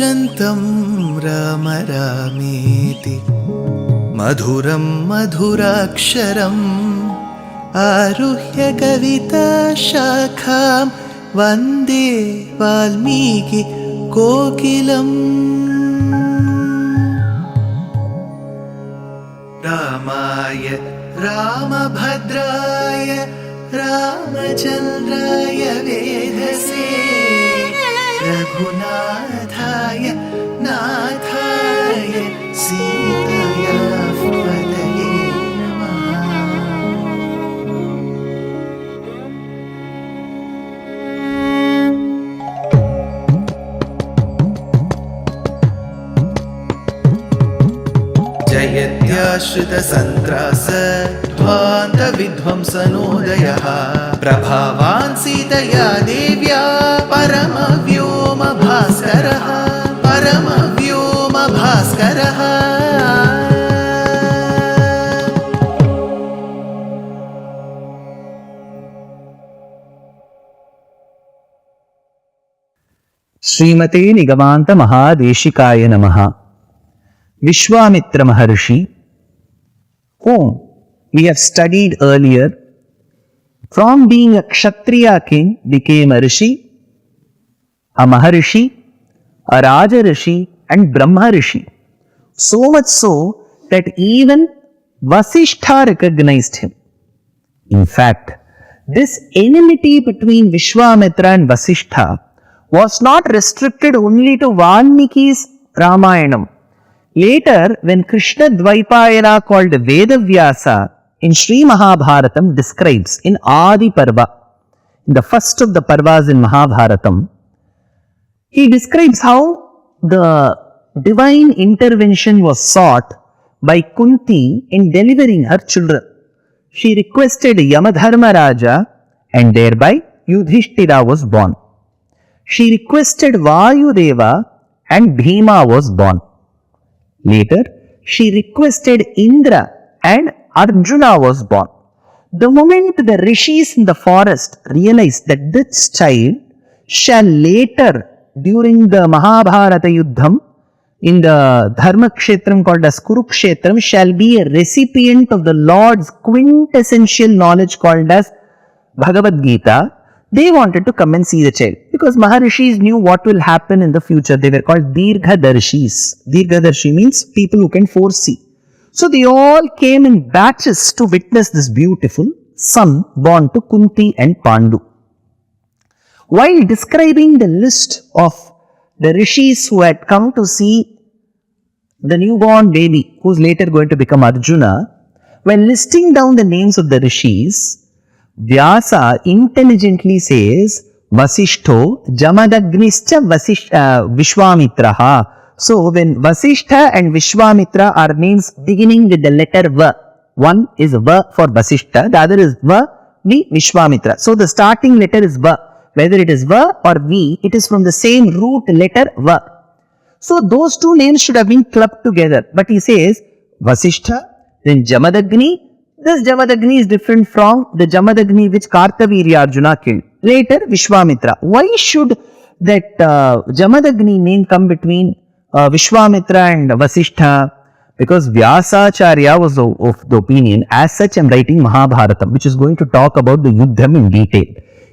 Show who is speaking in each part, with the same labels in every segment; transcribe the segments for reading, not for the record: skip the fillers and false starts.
Speaker 1: कूजन्तं राम रामेति मधुरं मधुराक्षरम् आरुह्य कविताशाखां वन्दे वाल्मीकि कोकिलम्। रामाय रामभद्राय रामचन्द्राय वेधसे रघुनाथाय नाथाय सीताया पतये नमः। जयत्याश्रितसन्त्रास ध्वान्तविध्वंसनोदयः प्रभावान् सीतया देव्या परमव्योमभास्करः परमव्योमभास्करः।
Speaker 2: श्रीमते निगमान्त महादेशिकाय नमः। Vishwamitra Maharshi, whom we have studied earlier, from being a Kshatriya king became a Rishi, a Maharishi, a Raja Rishi and Brahma Rishi. So much so that even Vasishtha recognized him. In fact, this enmity between Vishwamitra and Vasishtha was not restricted only to Valmiki's Ramayanam. Later, when Krishna Dvaipayana called Vedavyasa in Sri Mahabharatam describes in Adi Parva, in the first of the Parvas in Mahabharatam, he describes how the divine intervention was sought by Kunti in delivering her children. She requested Yamadharma Raja and thereby Yudhishthira was born. She requested Vayudeva and Bhima was born. Later, she requested Indra and Arjuna was born. The moment the rishis in the forest realized that this child shall later, during the Mahabharata Yuddham, in the Dharma Kshetram called as Kurukshetram, shall be a recipient of the Lord's quintessential knowledge called as Bhagavad Gita, they wanted to come and see the child because Maharishis knew what will happen in the future. They were called Dirghadarshis. Dirghadarshi means people who can foresee. So they all came in batches to witness this beautiful son born to Kunti and Pandu. While describing the list of the rishis who had come to see the newborn baby who is later going to become Arjuna, when listing down the names of the rishis, Vyasa intelligently says Vasishtho Jamadagnischa Vishwamitraha. So when Vasishtha and Vishwamitra are names beginning with the letter V, one is V for Vasishtha, the other is V Vishwamitra. So the starting letter is V. Whether it is V or V, it is from the same root letter V. So those two names should have been clubbed together. But he says Vasishtha, then Jamadagni. This Jamadagni is different from the Jamadagni which Kartavirya Arjuna killed. Later, Vishwamitra. Why should that Jamadagni name come between Vishwamitra and Vasishtha? Because Vyasacharya was of the opinion, as such I am writing Mahabharatam, which is going to talk about the Yuddham in detail.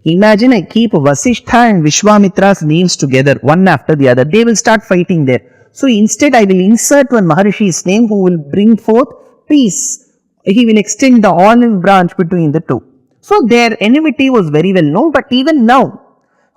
Speaker 2: Imagine I keep Vasishtha and Vishwamitra's names together, one after the other. They will start fighting there. So instead I will insert one Maharishi's name who will bring forth peace. He will extend the olive branch between the two. So their enmity was very well known, but even now,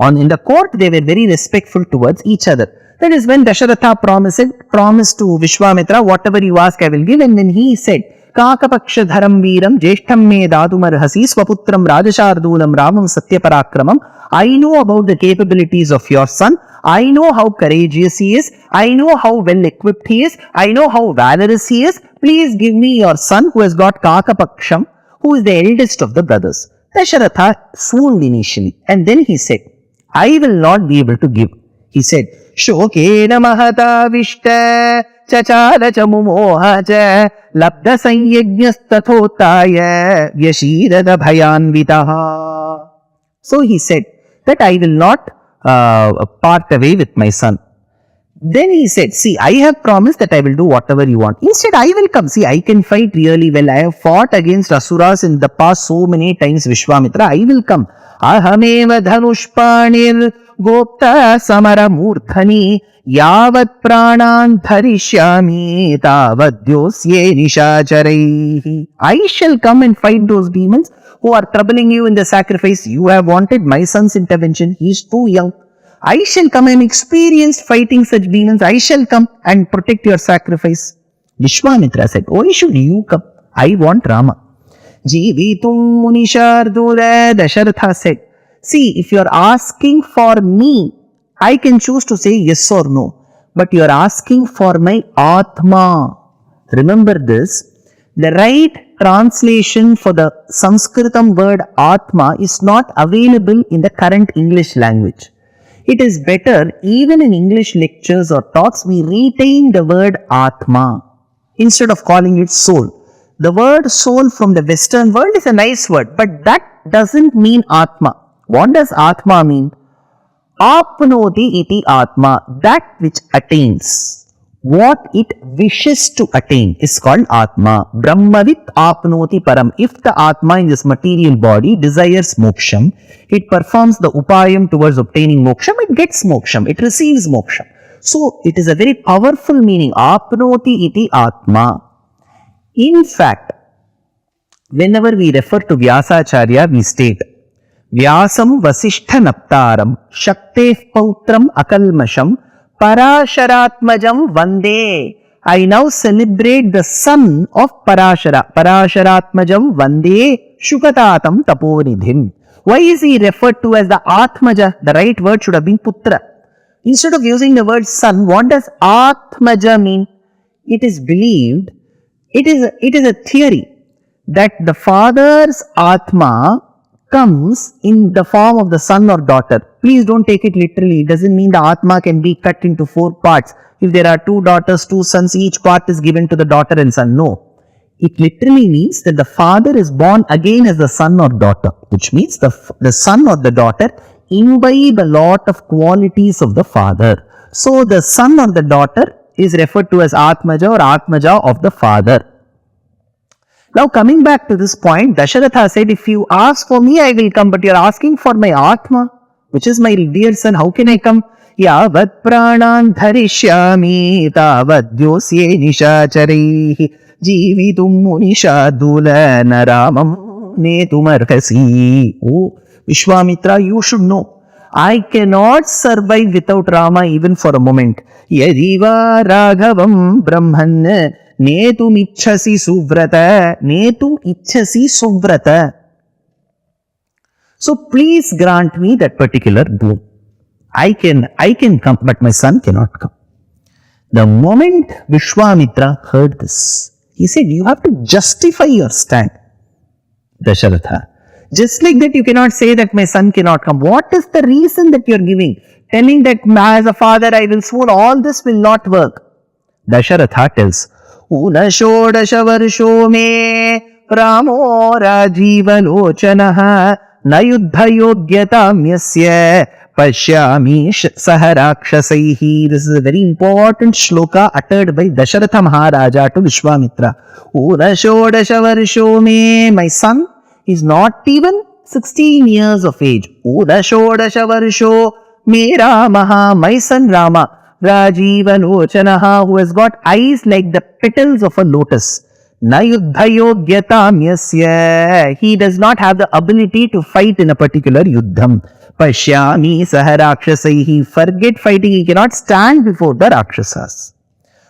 Speaker 2: in the court, they were very respectful towards each other. That is when Dasharatha promised to Vishwamitra, whatever you ask I will give, and then he said, Kakapaksha dharam veeram jeshtham me dadumarhasi swaputram rajashardulam ramam satyaparakramam. I know about the capabilities of your son. I know how courageous he is. I know how well equipped he is. I know how valorous he is. Please give me your son who has got Kakapaksham, who is the eldest of the brothers. Dasharatha swooned initially and then he said, I will not be able to give. He said, Shokena mahata vishta chachala chamumoha cha labda sanyajnas tathotaya vyashirada bhayanvitaha. So he said that I will not part away with my son. Then he said, see, I have promised that I will do whatever you want. Instead, I will come. See, I can fight really well. I have fought against Asuras in the past so many times, Vishwamitra. I will come. Ahameva dhanushpanir gopta samara murthani yavat pranan dharishyami tavadyosye nishacharai. I shall come and fight those demons who are troubling you in the sacrifice. You have wanted my son's intervention. He is too young. I shall come and experience fighting such demons. I shall come and protect your sacrifice. Vishwamitra said, why should you come? I want Rama. Jeevitum munishardula, Dasharatha said, see, if you are asking for me, I can choose to say yes or no. But you are asking for my Atma. Remember this. The right translation for the Sanskritam word Atma is not available in the current English language. It is better, even in English lectures or talks, we retain the word Atma instead of calling it soul. The word soul from the Western world is a nice word, but that doesn't mean Atma. What does Atma mean? Apnoti iti Atma, that which attains. What it wishes to attain is called Atma. Brahmavit apnoti param. If the Atma in this material body desires moksham, it performs the upayam towards obtaining moksham, it gets moksham, it receives moksham. So, it is a very powerful meaning. Apnoti iti Atma. In fact, whenever we refer to Vyasacharya, we state, Vyasam Vasishtha Naptaram Shakteh Pautram Akalmasham Parasharatmajam Vande. I now celebrate the son of Parashara. Parasharatmajam Vande Shukatatam Taponidhim. Why is he referred to as the Atmaja? The right word should have been Putra. Instead of using the word son, what does Atmaja mean? It is believed, it is a theory that the father's Atma comes in the form of the son or daughter. Please don't take it literally. It doesn't mean the Atma can be cut into 4 parts. If there are 2 daughters, 2 sons, each part is given to the daughter and son. No. It literally means that the father is born again as the son or daughter, which means the son or the daughter imbibe a lot of qualities of the father. So the son or the daughter is referred to as Atmaja or Atmaja of the father. Now coming back to this point, Dasharatha said, if you ask for me, I will come, but you are asking for my Atma, which is my dear son, how can I come? Yavat pranan dharishyami tavadyosye nishacharai jeevitum munishadula naramam netumarkasi. Oh, Vishwamitra, you should know, I cannot survive without Rama even for a moment. Yadiva raghavam brahman netum ichhasi suvrata. Netum ichhasi suvrata. So please grant me that particular boon. I can come, but my son cannot come. The moment Vishwamitra heard this, he said, you have to justify your stand, Dasharatha. Just like that, you cannot say that my son cannot come. What is the reason that you are giving? Telling that as a father I will swoon, all this will not work. Dasharatha tells, Una shodasha varsho me Ramo rajiva lochanaha na yuddha yogyatam yasya pashyami saharakshasaihi. This is a very important shloka uttered by Dasharatha Maharaja to Vishwamitra. Una shodasha varsho me, my son is not even 16 years of age. Una shodasha varsho me Ramaha, my son Rama. Rajiva lochanaha, who has got eyes like the petals of a lotus. Na yuddha yogyatam yasya, he does not have the ability to fight in a particular yuddham. Pashyami saharakshasaihi, forget fighting, he cannot stand before the Rakshasas.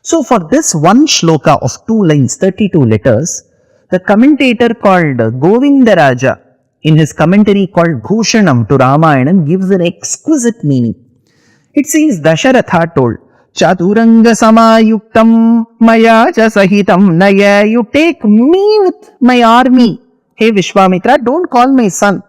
Speaker 2: So for this one shloka of 2 lines, 32 letters, the commentator called Govindaraja, in his commentary called Bhushanam to Ramayana, gives an exquisite meaning. It says, Dasharatha told, Chaturanga samayuktam maya cha sahitam naya. You take me with my army. Hey Vishwamitra, don't call my son.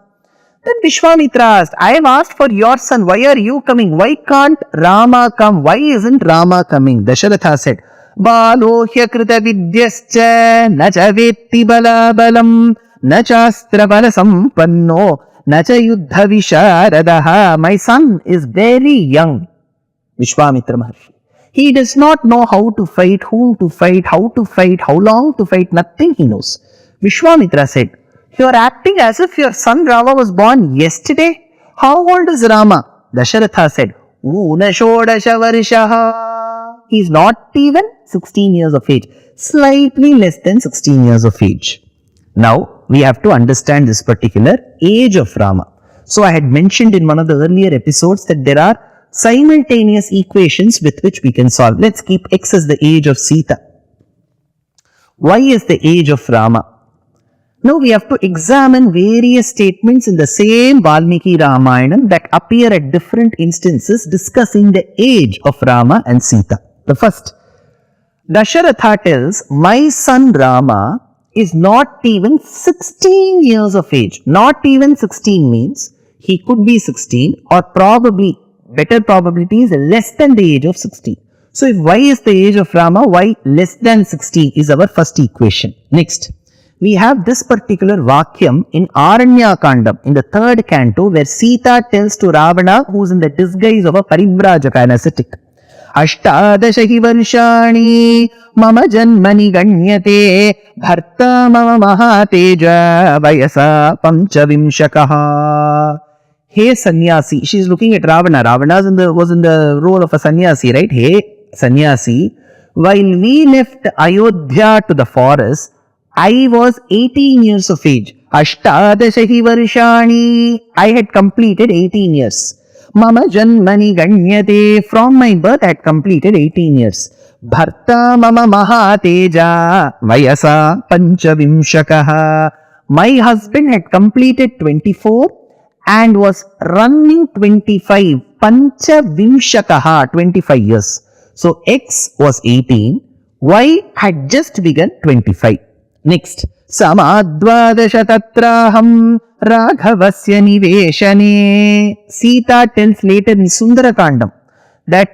Speaker 2: Then Vishwamitra asked, I have asked for your son. Why are you coming? Why can't Rama come? Why isn't Rama coming? Dasharatha said, Balohya krita vidyascha nacha vetti bala balam nacha astra bala sampanno nacha yuddha visharadaha. My son is very young, Vishwamitra Maharshi. He does not know how to fight, whom to fight, how to fight, how long to fight, nothing he knows. Vishwamitra said, "You are acting as if your son Rama was born yesterday. How old is Rama?" Dasharatha said, "Una shodasha varshaha." He is not even 16 years of age, slightly less than 16 years of age. Now, we have to understand this particular age of Rama. So, I had mentioned in one of the earlier episodes that there are simultaneous equations with which we can solve. Let's keep x as the age of Sita. Y is the age of Rama. Now we have to examine various statements in the same Valmiki Ramayana that appear at different instances discussing the age of Rama and Sita. The first, Dasharatha tells, "My son Rama is not even 16 years of age." Not even 16 means he could be 16 or probably, better probability is less than the age of 16. So if y is the age of Rama, y less than 16 is our first equation. Next, we have this particular Vakyam in Rama Kandam in the 3rd canto where Sita tells to Ravana, who is in the disguise of a Parivrajaka, an ascetic, "Ashtadashahi varshani mama janmani ganyate bharta mama mahateja vayasa panchavimshakaha." Hey sannyasi, she is looking at Ravana. Ravana was in the role of a sannyasi, right? Hey sannyasi, while we left Ayodhya to the forest, I was 18 years of age. Ashtadashahi varshani. I had completed 18 years. Mama janmani ganyate. From my birth I had completed 18 years. Bharta mama mahateja vayasa panchavimshakaha. My husband had completed 24 and was running 25. Panchavimshakaha, 25 years. So X was 18. Y had just begun 25. Next, Samadvadasha tatraham Raghavasya niveshane. Sita tells later in Sundarakandam that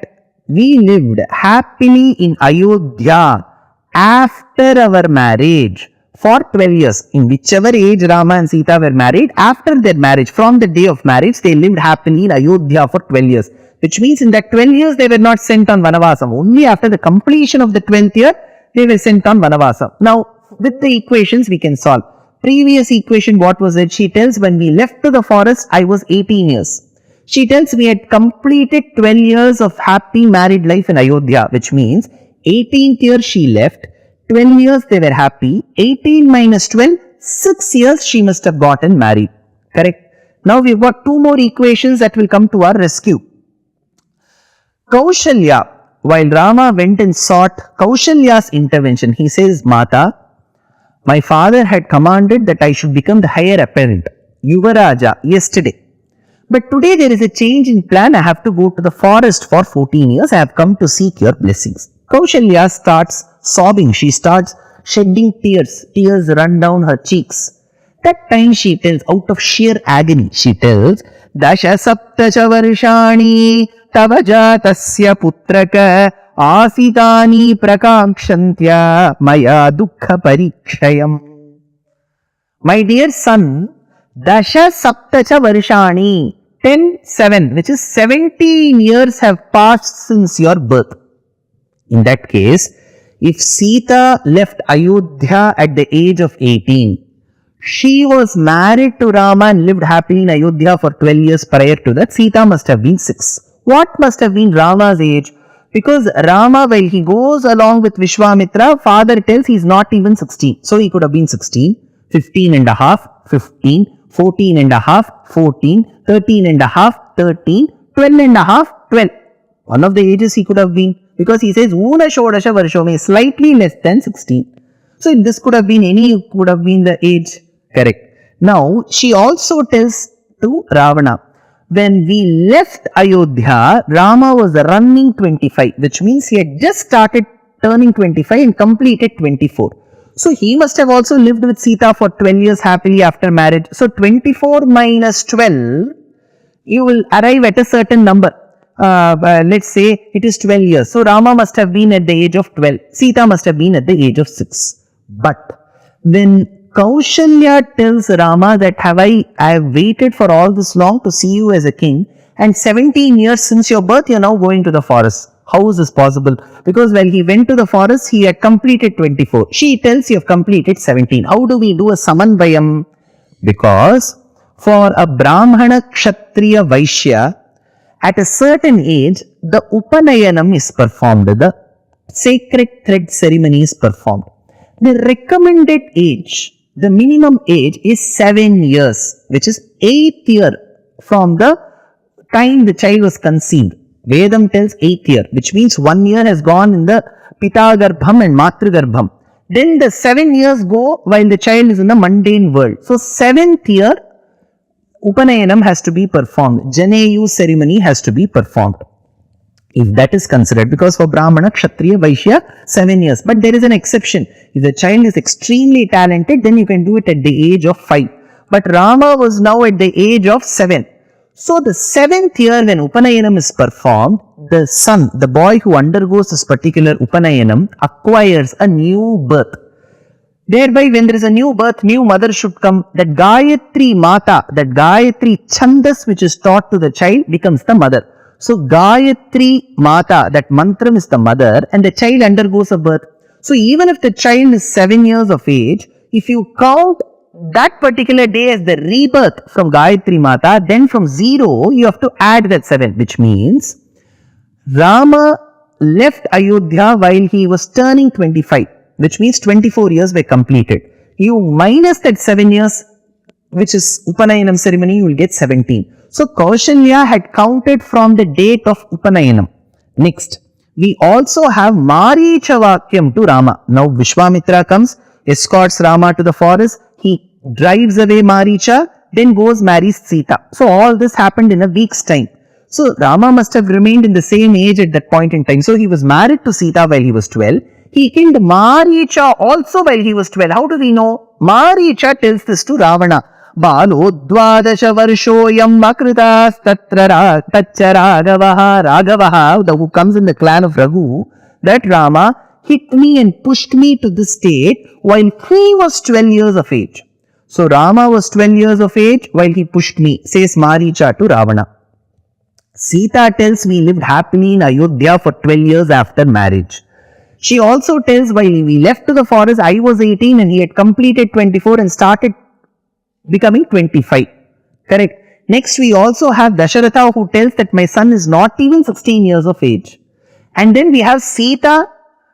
Speaker 2: we lived happily in Ayodhya after our marriage for 12 years. In whichever age Rama and Sita were married, after their marriage, from the day of marriage, they lived happily in Ayodhya for 12 years. Which means in that 12 years, they were not sent on Vanavasam. Only after the completion of the 12th year, they were sent on Vanavasam. Now, with the equations, we can solve. Previous equation, what was it? She tells when we left to the forest, I was 18 years. She tells we had completed 12 years of happy married life in Ayodhya, which means 18th year she left, 12 years they were happy, 18 minus 12, 6 years she must have gotten married. Correct? Now we've got two more equations that will come to our rescue. Kaushalya, while Rama went and sought Kaushalya's intervention, he says, "Mata, my father had commanded that I should become the heir apparent, Yuvaraja, yesterday. But today there is a change in plan. I have to go to the forest for 14 years. I have come to seek your blessings." Kaushalya starts sobbing. She starts shedding tears. Tears run down her cheeks. That time she tells, out of sheer agony, she tells, "Dasha saptacha varshani tava jatasya putraka asitani prakakshantya maya dukkha parikshayam." My dear son, Dasha saptacha varshani, 10-7, which is 17 years have passed since your birth. In that case, if Sita left Ayodhya at the age of 18, she was married to Rama and lived happily in Ayodhya for 12 years prior to that. Sita must have been 6. What must have been Rama's age? Because Rama, while he goes along with Vishwamitra, father tells he is not even 16. So he could have been 16, 15 and a half, 15, 14 and a half, 14, 13 and a half, 13, 12 and a half, 12. One of the ages he could have been. Because he says, "Una shodasha varshome," slightly less than 16. So this could have been could have been the age. Correct. Now, she also tells to Ravana, when we left Ayodhya, Rama was running 25, which means he had just started turning 25 and completed 24. So he must have also lived with Sita for 12 years happily after marriage. So 24 minus 12, you will arrive at a certain number. Let's say it is 12 years. So Rama must have been at the age of 12. Sita must have been at the age of 6. But when Kaushalya tells Rama that I have waited for all this long to see you as a king, and 17 years since your birth, you are now going to the forest. How is this possible? Because when he went to the forest, he had completed 24. She tells you have completed 17. How do we do a samanvayam? Because for a Brahmana, Kshatriya, Vaishya, at a certain age, the Upanayanam is performed. The sacred thread ceremony is performed. The recommended age, the minimum age is 7 years, which is 8th year from the time the child was conceived. Vedam tells 8th year, which means 1 year has gone in the Pita Garbham and Matru Garbham. Then the 7 years go while the child is in the mundane world. So 7th year, Upanayanam has to be performed. Janeyu ceremony has to be performed. If that is considered, because for Brahmana, Kshatriya, Vaishya, 7 years. But there is an exception. If the child is extremely talented, then you can do it at the age of 5. But Rama was now at the age of 7. So the 7th year when Upanayanam is performed, the son, the boy who undergoes this particular Upanayanam, acquires a new birth. Thereby, when there is a new birth, new mother should come. That Gayatri Mata, that Gayatri Chandas which is taught to the child becomes the mother. So, Gayatri Mata, that mantram is the mother and the child undergoes a birth. So, even if the child is 7 years of age, if you count that particular day as the rebirth from Gayatri Mata, then from 0, you have to add that 7, which means Rama left Ayodhya while he was turning 25. Which means 24 years were completed. You minus that 7 years, which is Upanayanam ceremony, you will get 17. So, Kaushalya had counted from the date of Upanayanam. Next, we also have Maricha Vakyam to Rama. Now, Vishwamitra comes, escorts Rama to the forest, he drives away Maricha, then goes marries Sita. So, all this happened in a week's time. So, Rama must have remained in the same age at that point in time. So, he was married to Sita while he was 12. He killed Maricha also while he was 12. How do we know? Maricha tells this to Ravana. Balo dvadasha varshoyam makritas tatra tacha Ragavaha, who comes in the clan of Raghu, that Rama hit me and pushed me to this state while he was 12 years of age. So Rama was 12 years of age while he pushed me, says Maricha to Ravana. Sita tells we lived happily in Ayodhya for 12 years after marriage. She also tells while we left to the forest, I was 18 and he had completed 24 and started becoming 25. Correct. Next, we also have Dasharatha who tells that my son is not even 16 years of age. And then we have Sita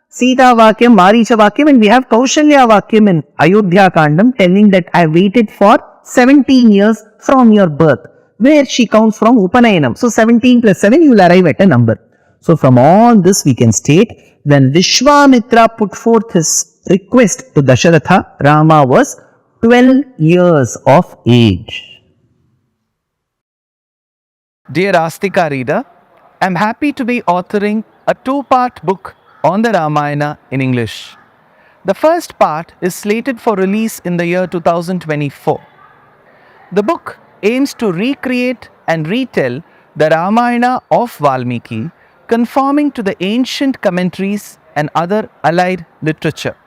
Speaker 2: Vakyam, Maricha Vakyam, and we have Kaushalya Vakyam in Ayodhya Kandam telling that I waited for 17 years from your birth, where she counts from Upanayanam. So 17 plus 7, you will arrive at a number. So from all this we can state, when Vishwamitra put forth his request to Dasharatha, Rama was 12 years of age.
Speaker 3: Dear Astika reader, I am happy to be authoring a 2-part book on the Ramayana in English. The first part is slated for release in the year 2024. The book aims to recreate and retell the Ramayana of Valmiki, conforming to the ancient commentaries and other allied literature.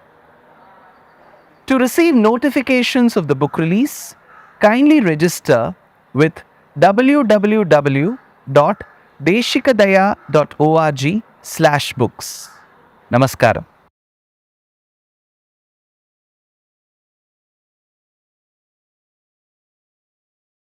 Speaker 3: To receive notifications of the book release, kindly register with www.deshikadaya.org/books. Namaskaram.